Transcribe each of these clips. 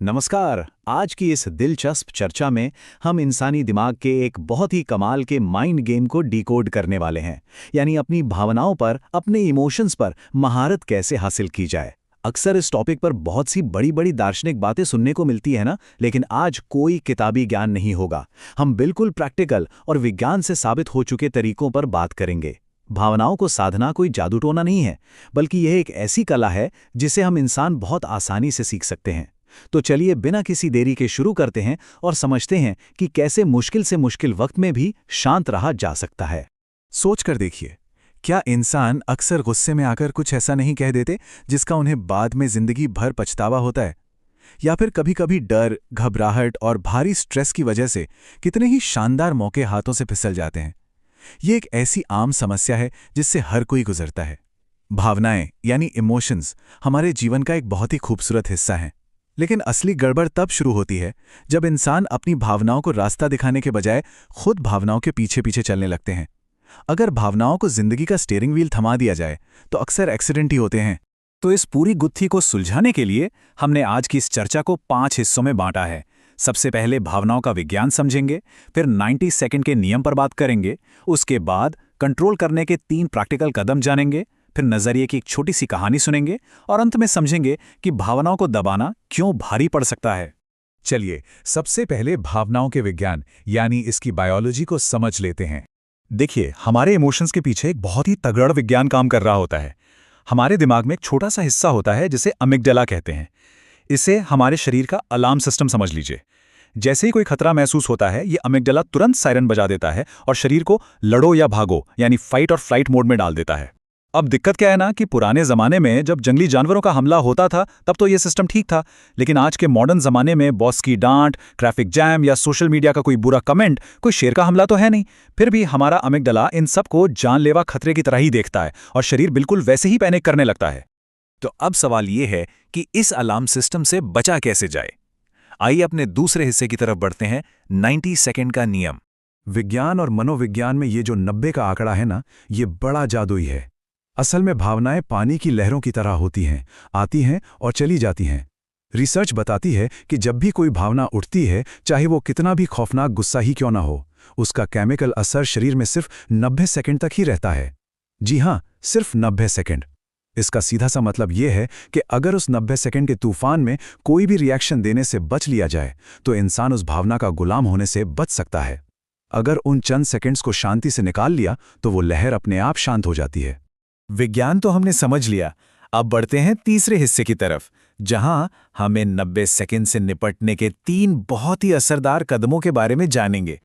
नमस्कार। आज की इस दिलचस्प चर्चा में हम इंसानी दिमाग के एक बहुत ही कमाल के माइंड गेम को डिकोड करने वाले हैं। यानी अपनी भावनाओं पर, अपने इमोशंस पर महारत कैसे हासिल की जाए। अक्सर इस टॉपिक पर बहुत सी बड़ी बड़ी दार्शनिक बातें सुनने को मिलती है ना, लेकिन आज कोई किताबी ज्ञान नहीं होगा। हम बिल्कुल प्रैक्टिकल और विज्ञान से साबित हो चुके तरीकों पर बात करेंगे। भावनाओं को साधना कोई जादू टोना नहीं है, बल्कि यह एक ऐसी कला है जिसे हम इंसान बहुत आसानी से सीख सकते हैं। तो चलिए बिना किसी देरी के शुरू करते हैं और समझते हैं कि कैसे मुश्किल से मुश्किल वक्त में भी शांत रहा जा सकता है। सोच कर देखिए, क्या इंसान अक्सर गुस्से में आकर कुछ ऐसा नहीं कह देते जिसका उन्हें बाद में जिंदगी भर पछतावा होता है? या फिर कभी-कभी डर, घबराहट और भारी स्ट्रेस की वजह से कितने ही शानदार मौके हाथों से फिसल जाते हैं। ये एक ऐसी आम समस्या है जिससे हर कोई गुजरता है। भावनाएं यानी इमोशंस हमारे जीवन का एक बहुत ही खूबसूरत हिस्सा है। लेकिन असली गड़बड़ तब शुरू होती है जब इंसान अपनी भावनाओं को रास्ता दिखाने के बजाय खुद भावनाओं के पीछे पीछे चलने लगते हैं। अगर भावनाओं को जिंदगी का स्टीयरिंग व्हील थमा दिया जाए तो अक्सर एक्सीडेंट ही होते हैं। तो इस पूरी गुत्थी को सुलझाने के लिए हमने आज की इस चर्चा को 5 हिस्सों में बांटा है। सबसे पहले भावनाओं का विज्ञान समझेंगे, फिर 90 सेकंड के नियम पर बात करेंगे, उसके बाद कंट्रोल करने के 3 प्रैक्टिकल कदम जानेंगे, फिर नजरिए की एक छोटी सी कहानी सुनेंगे और अंत में समझेंगे कि भावनाओं को दबाना क्यों भारी पड़ सकता है। चलिए सबसे पहले भावनाओं के विज्ञान यानी इसकी बायोलॉजी को समझ लेते हैं। देखिए, हमारे इमोशंस के पीछे एक बहुत ही तगड़ा विज्ञान काम कर रहा होता है। हमारे दिमाग में एक छोटा सा हिस्सा होता है जिसे अमिग्डाला कहते हैं। इसे हमारे शरीर का अलार्म सिस्टम समझ लीजिए। जैसे ही कोई खतरा महसूस होता है, ये अमिग्डाला तुरंत सायरन बजा देता है और शरीर को लड़ो या भागो यानी फाइट और फ्लाइट मोड में डाल देता है। अब दिक्कत क्या है ना कि पुराने जमाने में जब जंगली जानवरों का हमला होता था तब तो ये सिस्टम ठीक था, लेकिन आज के मॉडर्न जमाने में बॉस की डांट, ट्रैफिक जैम या सोशल मीडिया का कोई बुरा कमेंट, कोई शेर का हमला तो है नहीं, फिर भी हमारा अमिग्डाला इन सब को जानलेवा खतरे की तरह ही देखता है और शरीर बिल्कुल वैसे ही पैनिक करने लगता है। तो अब सवाल ये है कि इस अलार्म सिस्टम से बचा कैसे जाए। आइए अपने दूसरे हिस्से की तरफ बढ़ते हैं, 90 सेकंड का नियम। विज्ञान और मनोविज्ञान में ये जो 90 का आंकड़ा है ना, ये बड़ा जादुई है। असल में भावनाएं पानी की लहरों की तरह होती हैं, आती हैं और चली जाती हैं। रिसर्च बताती है कि जब भी कोई भावना उठती है, चाहे वो कितना भी खौफनाक गुस्सा ही क्यों ना हो, उसका केमिकल असर शरीर में सिर्फ 90 सेकंड तक ही रहता है। जी हां, सिर्फ 90 सेकंड। इसका सीधा सा मतलब ये है कि अगर उस 90 सेकंड के तूफान में कोई भी रिएक्शन देने से बच लिया जाए तो इंसान उस भावना का गुलाम होने से बच सकता है। अगर उन चंद सेकंड्स को शांति से निकाल लिया तो वो लहर अपने आप शांत हो जाती है। विज्ञान तो हमने समझ लिया, अब बढ़ते हैं तीसरे हिस्से की तरफ, जहां हमें 90 सेकंड से निपटने के 3 बहुत ही असरदार कदमों के बारे में जानेंगे।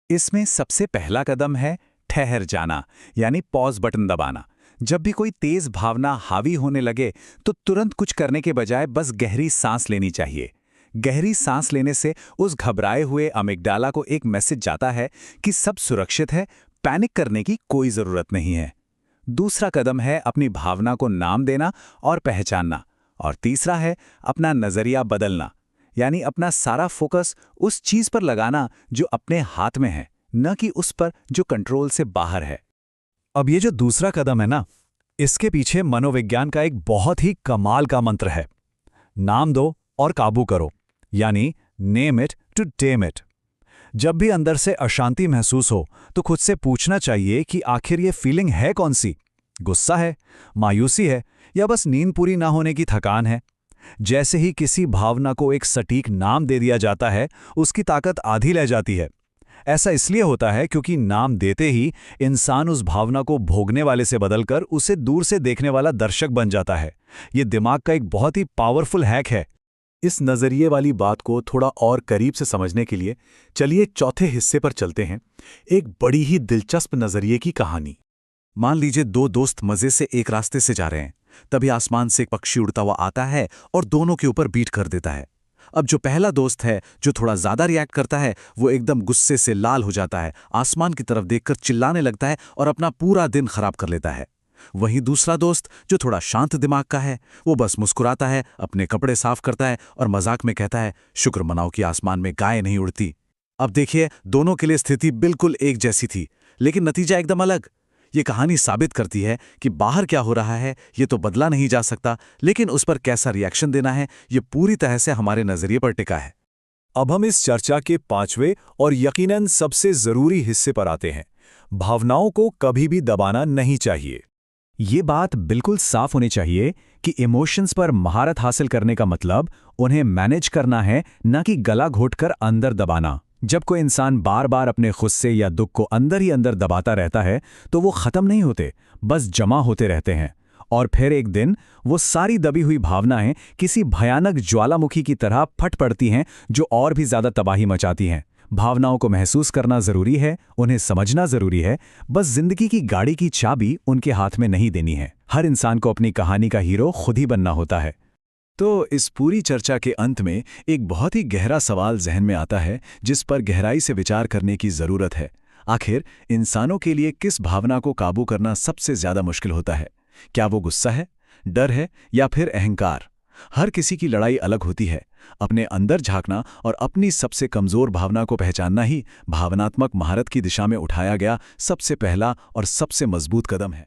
इसमें सबसे पहला कदम है ठहर जाना, यानी पॉज बटन दबाना। जब भी कोई तेज भावना हावी होने लगे तो तुरंत कुछ करने के बजाय बस गहरी सांस लेनी चाहिए। गहरी सांस लेने से उस घबराए हुए अमिग्डाला को एक मैसेज जाता है कि सब सुरक्षित है, पैनिक करने की कोई जरूरत नहीं है। दूसरा कदम है अपनी भावना को नाम देना और पहचानना, और तीसरा है अपना नजरिया बदलना, यानी अपना सारा फोकस उस चीज पर लगाना जो अपने हाथ में है, न कि उस पर जो कंट्रोल से बाहर है। अब ये जो दूसरा कदम है ना, इसके पीछे मनोविज्ञान का एक बहुत ही कमाल का मंत्र है। नाम दो और काबू करो, यानी name it to tame it. जब भी अंदर से अशांति महसूस हो तो खुद से पूछना चाहिए कि आखिर ये फीलिंग है कौन सी? गुस्सा है, मायूसी है, या बस नींद पूरी ना होने की थकान है? जैसे ही किसी भावना को एक सटीक नाम दे दिया जाता है, उसकी ताकत आधी रह जाती है। ऐसा इसलिए होता है क्योंकि नाम देते ही इंसान उस भावना को भोगने वाले से बदलकर उसे दूर से देखने वाला दर्शक बन जाता है। ये दिमाग का एक बहुत ही पावरफुल हैक है। इस नजरिए वाली बात को थोड़ा और करीब से समझने के लिए चलिए चौथे हिस्से पर चलते हैं, एक बड़ी ही दिलचस्प नजरिए की कहानी। मान लीजिए 2 दोस्त मजे से एक रास्ते से जा रहे हैं, तभी आसमान से एक पक्षी उड़ता हुआ आता है और दोनों के ऊपर बीट कर देता है। अब जो पहला दोस्त है, जो थोड़ा ज्यादा रिएक्ट करता है, वो एकदम गुस्से से लाल हो जाता है, आसमान की तरफ देखकर चिल्लाने लगता है और अपना पूरा दिन खराब कर लेता है। वहीं दूसरा दोस्त, जो थोड़ा शांत दिमाग का है, वो बस मुस्कुराता है, अपने कपड़े साफ करता है और मजाक में कहता है, शुक्र मनाओ कि आसमान में गाय नहीं उड़ती। अब देखिए, दोनों के लिए स्थिति बिल्कुल एक जैसी थी, लेकिन नतीजा एकदम अलग। ये कहानी साबित करती है कि बाहर क्या हो रहा है ये तो बदला नहीं जा सकता, लेकिन उस पर कैसा रिएक्शन देना है ये पूरी तरह से हमारे नजरिए पर टिका है। अब हम इस चर्चा के 5वें और यकीनन सबसे जरूरी हिस्से पर आते हैं। भावनाओं को कभी भी दबाना नहीं चाहिए। ये बात बिल्कुल साफ होनी चाहिए कि इमोशंस पर महारत हासिल करने का मतलब उन्हें मैनेज करना है, न कि गला घोटकर अंदर दबाना। जब कोई इंसान बार बार अपने गुस्से या दुख को अंदर ही अंदर दबाता रहता है तो वो खत्म नहीं होते, बस जमा होते रहते हैं। और फिर एक दिन वो सारी दबी हुई भावनाएं किसी भयानक ज्वालामुखी की तरह फट पड़ती हैं, जो और भी ज्यादा तबाही मचाती हैं। भावनाओं को महसूस करना जरूरी है, उन्हें समझना जरूरी है, बस जिंदगी की गाड़ी की चाबी उनके हाथ में नहीं देनी है। हर इंसान को अपनी कहानी का हीरो खुद ही बनना होता है। तो इस पूरी चर्चा के अंत में एक बहुत ही गहरा सवाल जहन में आता है, जिस पर गहराई से विचार करने की जरूरत है। आखिर इंसानों के लिए किस भावना को काबू करना सबसे ज्यादा मुश्किल होता है? क्या वो गुस्सा है, डर है या फिर अहंकार? हर किसी की लड़ाई अलग होती है। अपने अंदर झांकना और अपनी सबसे कमजोर भावना को पहचानना ही भावनात्मक महारत की दिशा में उठाया गया सबसे पहला और सबसे मजबूत कदम है।